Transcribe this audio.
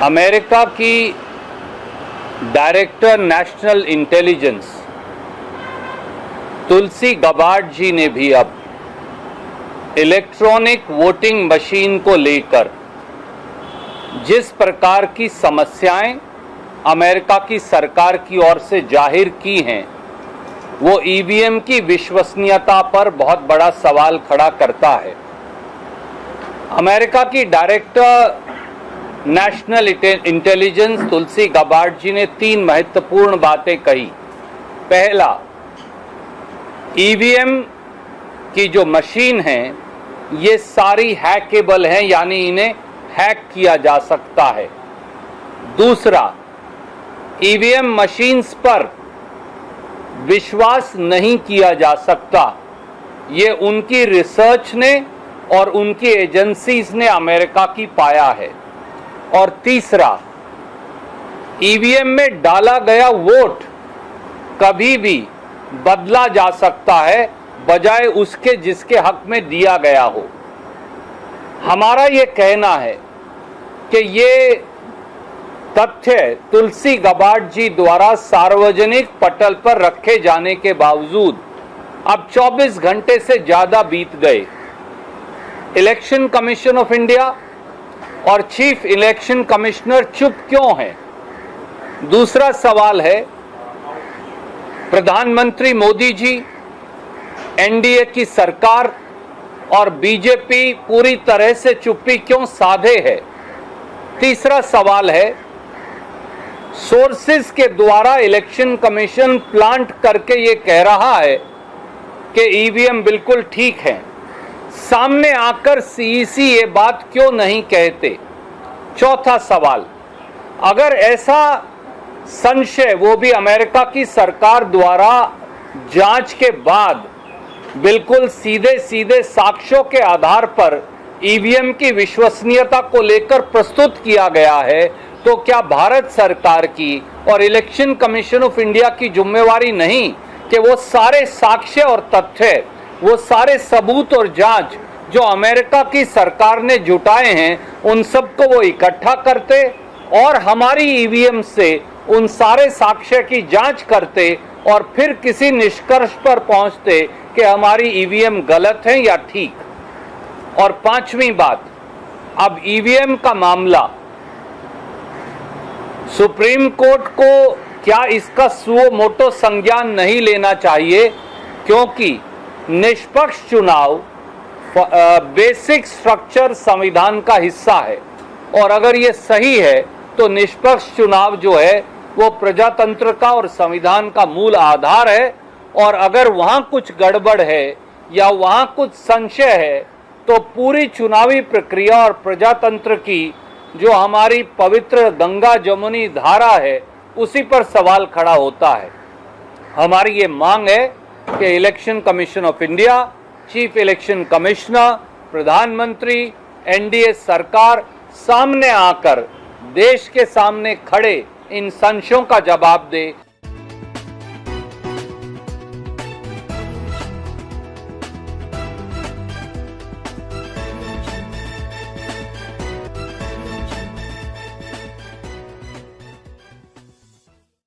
America की director national intelligence तुलसी Gabbard जी ने भी अब इलेक्ट्रॉनिक वोटिंग मशीन को लेकर जिस प्रकार की समस्याएं अमेरिका की सरकार की ओर से जाहिर की हैं, वो ईवीएम की विश्वसनीयता पर बहुत बड़ा सवाल खड़ा करता है। अमेरिका की डायरेक्टर नेशनल इंटेलिजेंस तुलसी गबार्ड जी ने 3 महत्वपूर्ण बातें कही। पहला, ईवीएम की जो मशीन है ये सारी हैकेबल हैं, यानी इन्हें हैक किया जा सकता है। दूसरा, ईवीएम मशीन्स पर विश्वास नहीं किया जा सकता, ये उनकी रिसर्च ने और उनकी एजेंसीज ने अमेरिका की पाया है। और तीसरा, ईवीएम में डाला गया वोट कभी भी बदला जा सकता है बजाय उसके जिसके हक में दिया गया हो। हमारा ये कहना है कि ये तथ्य तुलसी गबार्ड जी द्वारा सार्वजनिक पटल पर रखे जाने के बावजूद अब 24 घंटे से ज्यादा बीत गए। इलेक्शन कमीशन ऑफ इंडिया और चीफ इलेक्शन कमिश्नर चुप क्यों हैं? दूसरा सवाल है, प्रधानमंत्री मोदी जी, एनडीए की सरकार और बीजेपी पूरी तरह से चुप्पी क्यों साधे है? तीसरा सवाल है, सोर्सेस के द्वारा इलेक्शन कमीशन प्लांट करके ये कह रहा है कि ईवीएम बिल्कुल ठीक है, सामने आकर सीईसी ये बात क्यों नहीं कहते? चौथा सवाल, अगर ऐसा संशय वो भी अमेरिका की सरकार द्वारा जांच के बाद बिल्कुल सीधे सीधे साक्ष्यों के आधार पर ईवीएम की विश्वसनीयता को लेकर प्रस्तुत किया गया है, तो क्या भारत सरकार की और इलेक्शन कमीशन ऑफ इंडिया की जिम्मेवारी नहीं कि वो सारे साक्ष्य और तथ्य, वो सारे सबूत और जांच जो अमेरिका की सरकार ने जुटाए हैं उन सबको वो इकट्ठा करते और हमारी ईवीएम से उन सारे साक्ष्य की जांच करते और फिर किसी निष्कर्ष पर पहुंचते कि हमारी ईवीएम गलत है या ठीक? और पांचवी बात, अब ईवीएम का मामला सुप्रीम कोर्ट को क्या इसका सुओ मोटो संज्ञान नहीं लेना चाहिए, क्योंकि निष्पक्ष चुनाव बेसिक स्ट्रक्चर संविधान का हिस्सा है और अगर ये सही है तो निष्पक्ष चुनाव जो है वो प्रजातंत्र का और संविधान का मूल आधार है। और अगर वहां कुछ गड़बड़ है या वहां कुछ संशय है तो पूरी चुनावी प्रक्रिया और प्रजातंत्र की जो हमारी पवित्र गंगा जमुनी धारा है उसी पर सवाल खड़ा होता है। हमारी ये मांग है कि election commission of India, chief election commissioner, प्रधानमंत्री, एनडीए सरकार सामने आकर देश के सामने खड़े इन संशयों का जवाब दे